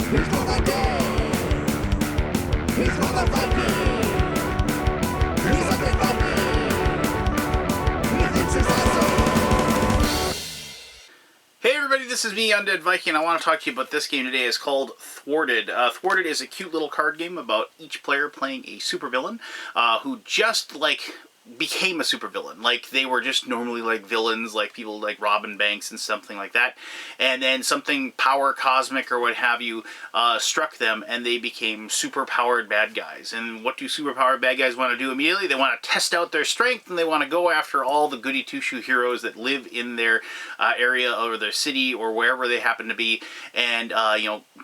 He's for the day. He's for the Viking. He's a big Viking. He thinks he's awesome. Hey everybody, this is me, Undead Viking. I want to talk to you about this game today. It's called Thwarted. Thwarted is a cute little card game about each player playing a supervillain who just, became a supervillain. Like, they were just normally, villains, like people like robbing banks and something like that. And then something power cosmic or what have you struck them, and they became super-powered bad guys. And what do super-powered bad guys want to do immediately? They want to test out their strength, and they want to go after all the goody-two-shoe heroes that live in their area or their city or wherever they happen to be, and,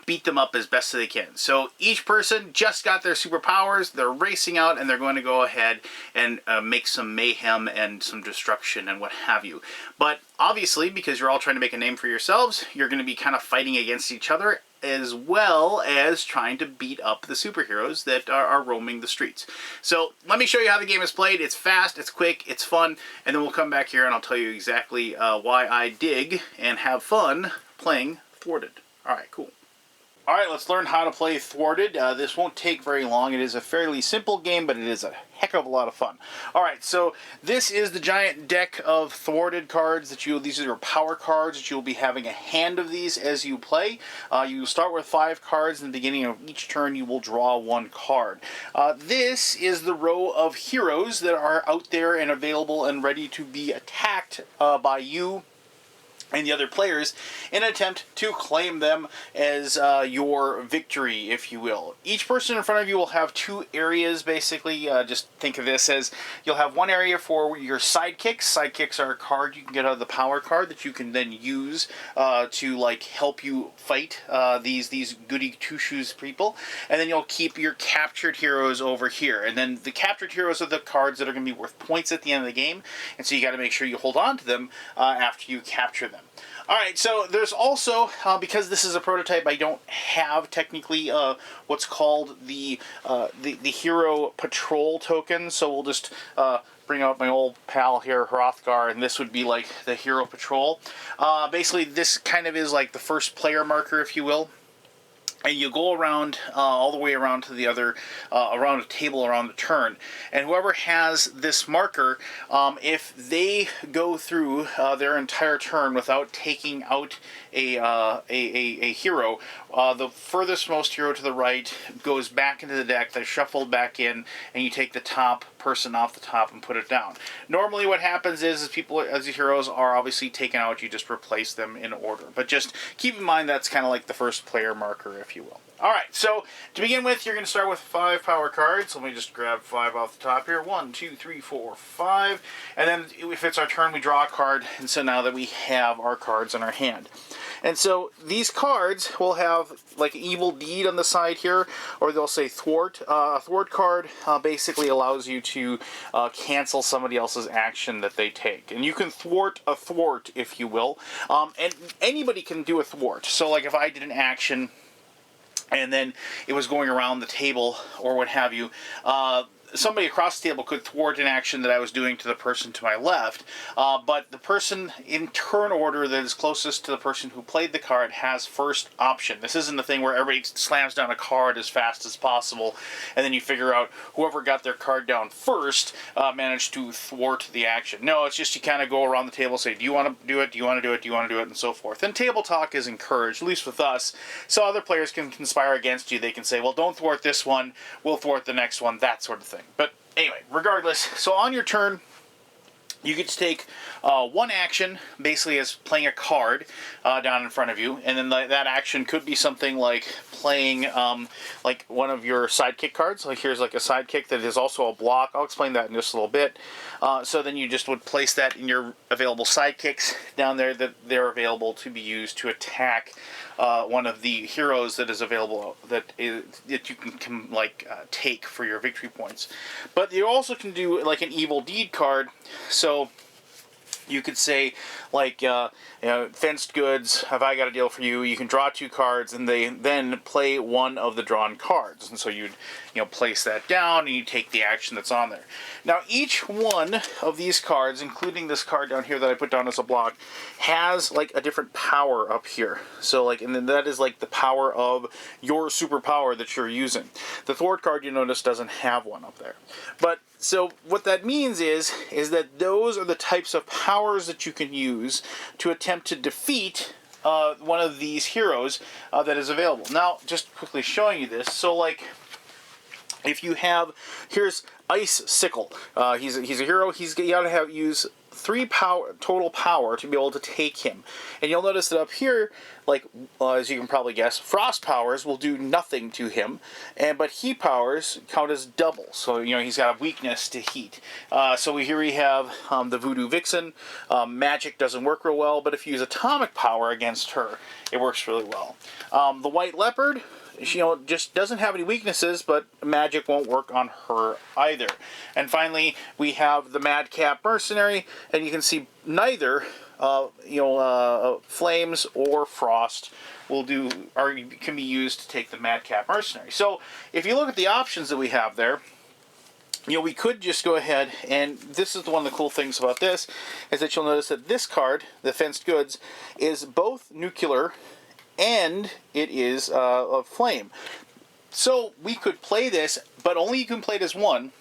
beat them up as best as they can. So each person just got their superpowers, they're racing out, and they're going to go ahead and make some mayhem and some destruction and what have you. But obviously, because you're all trying to make a name for yourselves, you're going to be kind of fighting against each other, as well as trying to beat up the superheroes that are roaming the streets. So let me show you how the game is played. It's fast, it's quick, it's fun, and then we'll come back here and I'll tell you exactly why I dig and have fun playing Thwarted. Alright, cool. Alright, let's learn how to play Thwarted. This won't take very long. It is a fairly simple game, but it is a heck of a lot of fun. Alright, so this is the giant deck of Thwarted cards that these are your power cards that you'll be having a hand of these as you play. You start with 5 cards. In the beginning of each turn, you will draw 1 card. This is the row of heroes that are out there and available and ready to be attacked by you and the other players in an attempt to claim them as your victory, if you will. Each person in front of you will have 2 areas, basically. Just think of this as you'll have one area for your sidekicks. Sidekicks are a card you can get out of the power card that you can then use to help you fight these goody two-shoes people. And then you'll keep your captured heroes over here. And then the captured heroes are the cards that are going to be worth points at the end of the game. And so you got to make sure you hold on to them after you capture them. Alright, so there's also, because this is a prototype, I don't have technically what's called the Hero Patrol token, so we'll just bring out my old pal here, Hrothgar, and this would be like the Hero Patrol. Basically, this kind of is like the first player marker, if you will. And you go around all the way around to the other, around a table around the turn. And whoever has this marker, if they go through their entire turn without taking out a hero, the furthest most hero to the right goes back into the deck, they're shuffled back in, and you take the top person off the top and put it down. Normally what happens is people, as the heroes are obviously taken out, you just replace them in order. But just keep in mind that's kind of like the first player marker, if you will. Alright, so to begin with, you're going to start with 5 power cards. Let me just grab 5 off the top here. 1, 2, 3, 4, 5. And then if it's our turn, we draw a card. And so now that we have our cards in our hand. And so these cards will have like an evil deed on the side here, or they'll say thwart. A thwart card basically allows you to cancel somebody else's action that they take. And you can thwart a thwart, if you will. And anybody can do a thwart. So like if I did an action and then it was going around the table or what have you, somebody across the table could thwart an action that I was doing to the person to my left, but the person in turn order that is closest to the person who played the card has first option. This isn't the thing where everybody slams down a card as fast as possible, and then you figure out whoever got their card down first managed to thwart the action. No, it's just you kind of go around the table, say, do you want to do it, do you want to do it, do you want to do it, and so forth. And table talk is encouraged, at least with us, so other players can conspire against you. They can say, well, don't thwart this one, we'll thwart the next one, that sort of thing. But anyway, regardless, so on your turn, you get to take one action, basically as playing a card down in front of you, and then that action could be something like playing like one of your sidekick cards. Like here's like a sidekick that is also a block. I'll explain that in just a little bit. So then you just would place that in your available sidekicks down there that they're available to be used to attack one of the heroes that is available that you can take for your victory points. But you also can do like an evil deed card. So You could say, like, fenced goods, have I got a deal for you? You can draw 2 cards, and they then play one of the drawn cards. And so you'd, place that down, and you take the action that's on there. Now, each one of these cards, including this card down here that I put down as a block, has, like, a different power up here. So, like, and then that is, like, the power of your superpower that you're using. The Thwart card, you notice, doesn't have one up there. But so what that means is that those are the types of powers that you can use to attempt to defeat one of these heroes that is available. Now, just quickly showing you this. So, like, if you have, here's Ice Sickle. He's a hero. You gotta use 3 total power to be able to take him. And you'll notice that up here, like, as you can probably guess, frost powers will do nothing to him, but heat powers count as double. So, he's got a weakness to heat. So here we have the Voodoo Vixen. Magic doesn't work real well, but if you use atomic power against her, it works really well. The White Leopard, just doesn't have any weaknesses, but magic won't work on her either. And finally, we have the Madcap Mercenary, and you can see neither, flames or frost can be used to take the Madcap Mercenary. So if you look at the options that we have there, we could just go ahead, and this is one of the cool things about this, is that you'll notice that this card, the Fenced Goods, is both nuclear and it is a flame. So we could play this, but only you can play it as one.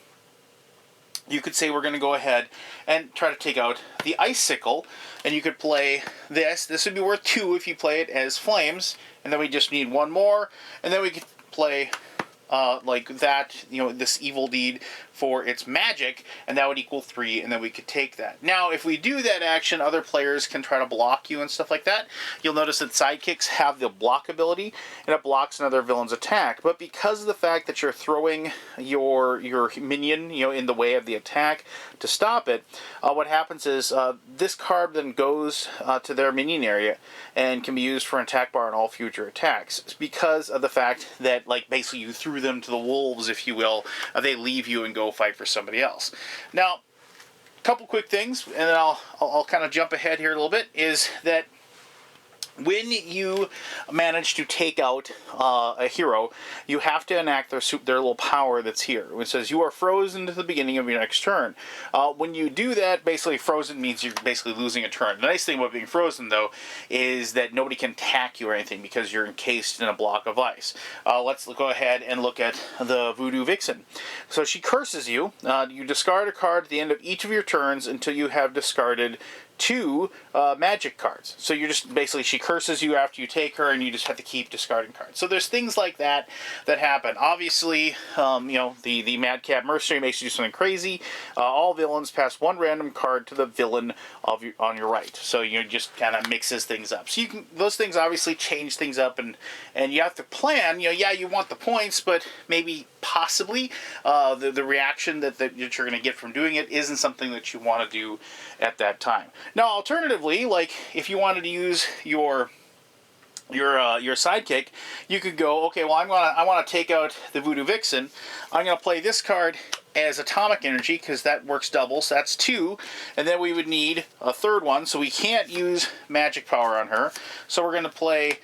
You could say we're going to go ahead and try to take out the Icicle, and you could play this. This would be worth 2 if you play it as flames, and then we just need 1 more, and then we could play like that, this evil deed for its magic, and that would equal 3, and then we could take that. Now, if we do that action, other players can try to block you and stuff like that. You'll notice that sidekicks have the block ability, and it blocks another villain's attack. But because of the fact that you're throwing your minion, in the way of the attack to stop it, what happens is this card then goes to their minion area and can be used for an attack bar on all future attacks. It's because of the fact that, like, basically you threw them to the wolves, if you will. They leave you and go fight for somebody else. Now, a couple quick things, and then I'll kind of jump ahead here a little bit, is that when you manage to take out a hero, you have to enact their little power that's here. It says you are frozen to the beginning of your next turn. When you do that, basically frozen means you're basically losing a turn. The nice thing about being frozen, though, is that nobody can attack you or anything because you're encased in a block of ice. Let's go ahead and look at the Voodoo Vixen. So she curses you. You discard a card at the end of each of your turns until you have discarded 2 magic cards. So you're just basically, she curses you after you take her, and you just have to keep discarding cards. So there's things like that happen. Obviously, the Madcap Mercenary makes you do something crazy. All villains pass 1 random card to the villain on your right. So just kind of mixes things up. So those things obviously change things up, and you have to plan. You want the points, but maybe possibly the reaction that you're going to get from doing it isn't something that you want to do at that time. Now, alternatively, like if you wanted to use your sidekick, you could go, okay, well, I want to take out the Voodoo Vixen. I'm going to play this card as atomic energy because that works double, so that's 2, and then we would need a 3rd one, so we can't use magic power on her. So we're going to play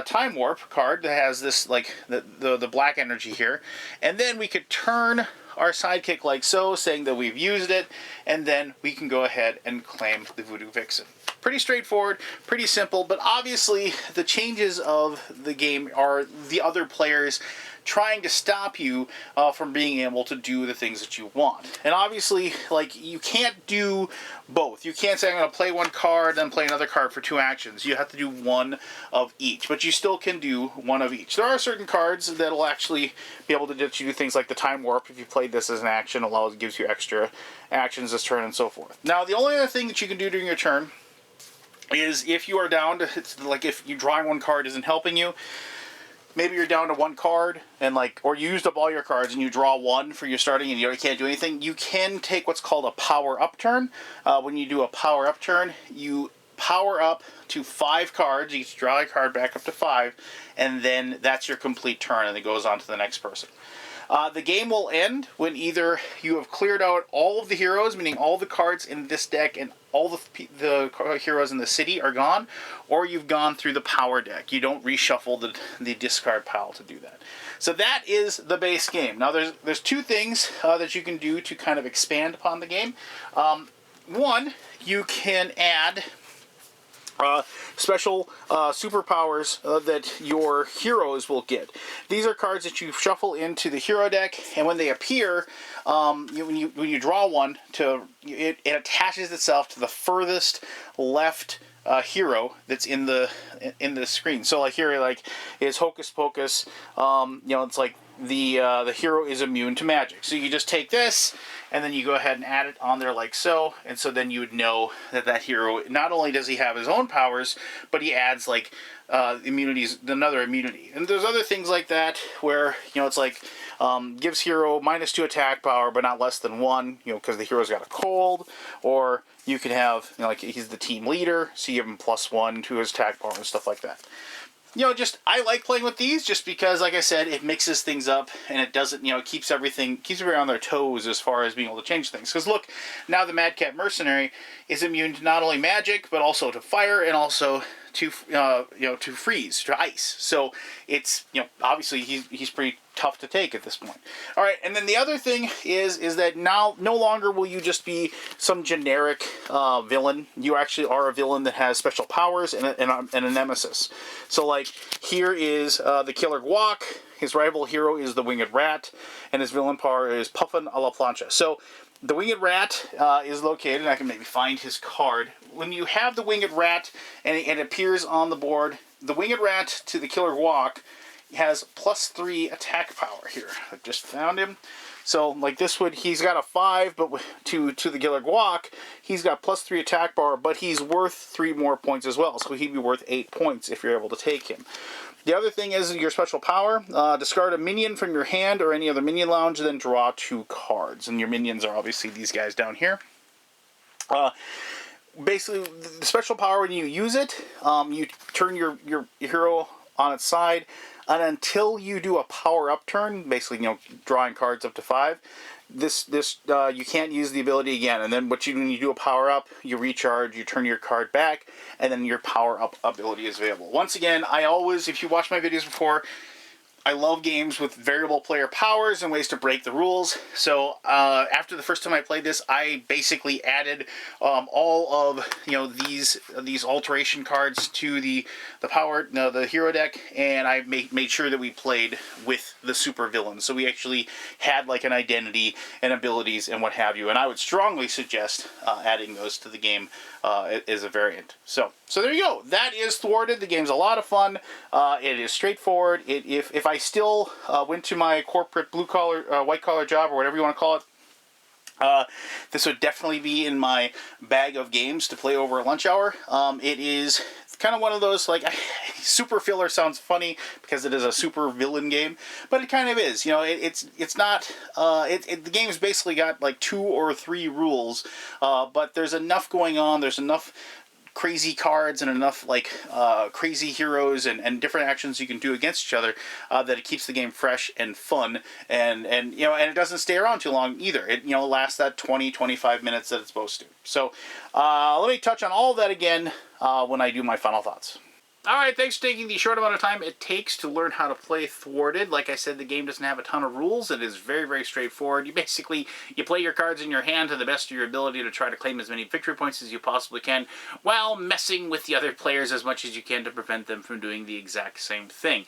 Time Warp card that has this, like, the black energy here, and then we could turn our sidekick like so, saying that we've used it, and then we can go ahead and claim the Voodoo Vixen. Pretty straightforward, pretty simple, but obviously the changes of the game are the other players trying to stop you from being able to do the things that you want. And obviously, like, you can't do both. You can't say, I'm going to play 1 card, then play another card for 2 actions. You have to do 1 of each, but you still can do 1 of each. There are certain cards that will actually be able to let you do things like the Time Warp. If you played this as an action, gives you extra actions this turn and so forth. Now, the only other thing that you can do during your turn is if you are down to, it's like if you drawing 1 card isn't helping you, maybe you're down to 1 card, and or you used up all your cards and you draw 1 for your starting and you can't do anything, you can take what's called a power up turn. When you do a power up turn, you power up to 5 cards, you draw a card back up to 5, and then that's your complete turn, and it goes on to the next person. The game will end when either you have cleared out all of the heroes, meaning all the cards in this deck and all the heroes in the city are gone, or you've gone through the power deck. You don't reshuffle the discard pile to do that. So that is the base game. Now there's two things that you can do to kind of expand upon the game. One, you can add special superpowers that your heroes will get. These are cards that you shuffle into the hero deck, and when they appear, when you draw one, it attaches itself to the furthest left hero that's in the screen. So like here, like is Hocus Pocus. It's like the hero is immune to magic. So you just take this, and then you go ahead and add it on there like so, and so then you would know that hero, not only does he have his own powers, but he adds like immunities, another immunity. And there's other things like that where, it's like gives hero -2 attack power, but not less than 1, because the hero's got a cold. Or you can have, like he's the team leader, so you give him +1 to his attack power and stuff like that. I like playing with these just because, like I said, it mixes things up and it doesn't, keeps everybody on their toes as far as being able to change things. Because look, now the Madcap Mercenary is immune to not only magic, but also to fire and also to, to freeze, to ice. So it's, obviously he's pretty tough to take at this point. All right, and then the other thing is that now no longer will you just be some generic villain. You actually are a villain that has special powers and a nemesis. So like here is the Killer Guac. His rival hero is the Winged Rat, and his villain power is Puffin a la Plancha. So the Winged Rat is located, and I can maybe find his card. When you have the Winged Rat and it appears on the board, the Winged Rat to the Killer Guac has +3 attack power here. I just found him. So like this he's got a 5, but to the Killer Guac, he's got +3 attack power, but he's worth 3 more points as well. So he'd be worth 8 points if you're able to take him. The other thing is your special power. Discard a minion from your hand or any other minion lounge, then draw 2 cards. And your minions are obviously these guys down here. Basically, the special power, when you use it, you turn your hero on its side, and until you do a power-up turn, basically, drawing cards up to 5, you can't use the ability again. And then when you do a power-up, you recharge, you turn your card back, and then your power-up ability is available. Once again, if you watched my videos before, I love games with variable player powers and ways to break the rules. So after the first time I played this, I basically added all of these alteration cards to the hero deck, and I made sure that we played with the super villains. So we actually had like an identity and abilities and what have you. And I would strongly suggest adding those to the game as a variant. So there you go. That is Thwarted. The game's a lot of fun. It is straightforward. If I still went to my corporate white collar job, or whatever you want to call it, this would definitely be in my bag of games to play over a lunch hour. It is kind of one of those, like, super filler sounds funny because it is a super villain game, but it kind of is. It's not. The game's basically got like 2 or 3 rules, but there's enough going on. There's enough crazy cards and enough like crazy heroes and different actions you can do against each other that it keeps the game fresh and fun, and it doesn't stay around too long either. It lasts that 20-25 minutes that it's supposed to. So let me touch on all of that again when I do my final thoughts. Alright, thanks for taking the short amount of time it takes to learn how to play Thwarted. Like I said, the game doesn't have a ton of rules. It is very, very straightforward. You play your cards in your hand to the best of your ability to try to claim as many victory points as you possibly can, while messing with the other players as much as you can to prevent them from doing the exact same thing.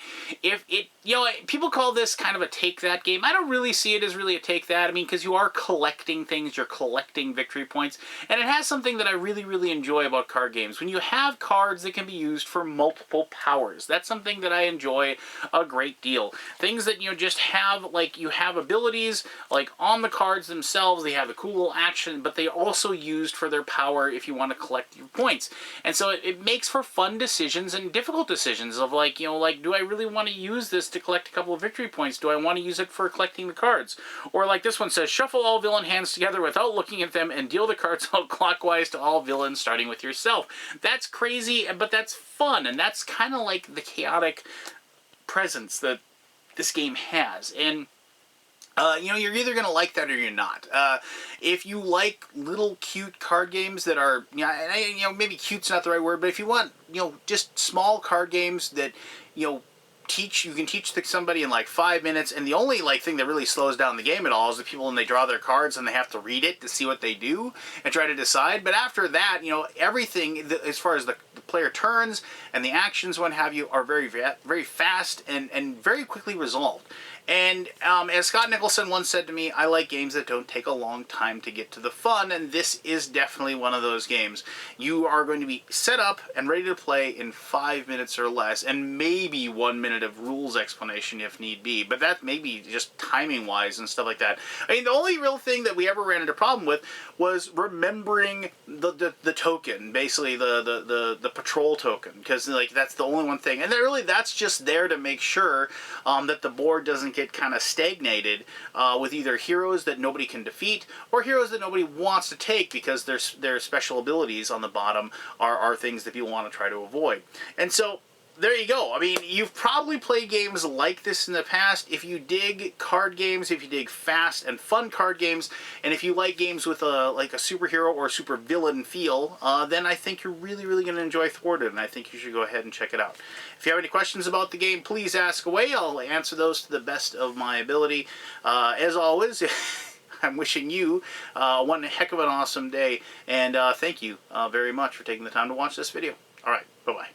People call this kind of a take-that game. I don't really see it as really a take-that. I mean, because you are collecting things, you're collecting victory points, and it has something that I really, really enjoy about card games. When you have cards that can be used for multiple powers. That's something that I enjoy a great deal. Things that just have, like, you have abilities, like, on the cards themselves, they have a cool little action, but they also used for their power if you want to collect your points. And so it makes for fun decisions and difficult decisions of, like, do I really want to use this to collect a couple of victory points? Do I want to use it for collecting the cards? Or like this one says, shuffle all villain hands together without looking at them and deal the cards out clockwise to all villains, starting with yourself. That's crazy, but that's fun, and that's kind of like the chaotic presence that this game has. And you're either going to like that or you're not. If you like little cute card games that are, maybe cute's not the right word, but if you want, just small card games that, you can teach somebody in like 5 minutes, and the only thing that really slows down the game at all is the people when they draw their cards and they have to read it to see what they do and try to decide. But after that, everything as far as the player turns and the actions, what have you, are very, very fast and very quickly resolved. And as Scott Nicholson once said to me, I like games that don't take a long time to get to the fun, and this is definitely one of those games. You are going to be set up and ready to play in 5 minutes or less, and maybe 1 minute of rules explanation if need be, but that may be just timing-wise and stuff like that. I mean, the only real thing that we ever ran into a problem with was remembering the token, basically the patrol token, because that's the only one thing, and that's just there to make sure that the board doesn't get kind of stagnated with either heroes that nobody can defeat or heroes that nobody wants to take because their special abilities on the bottom are things that people want to try to avoid. And so there you go. I mean, you've probably played games like this in the past. If you dig card games, if you dig fast and fun card games, and if you like games with a superhero or super villain feel, then I think you're really, really going to enjoy Thwarted, and I think you should go ahead and check it out. If you have any questions about the game, please ask away. I'll answer those to the best of my ability. As always, I'm wishing you one heck of an awesome day, and thank you very much for taking the time to watch this video. All right, bye-bye.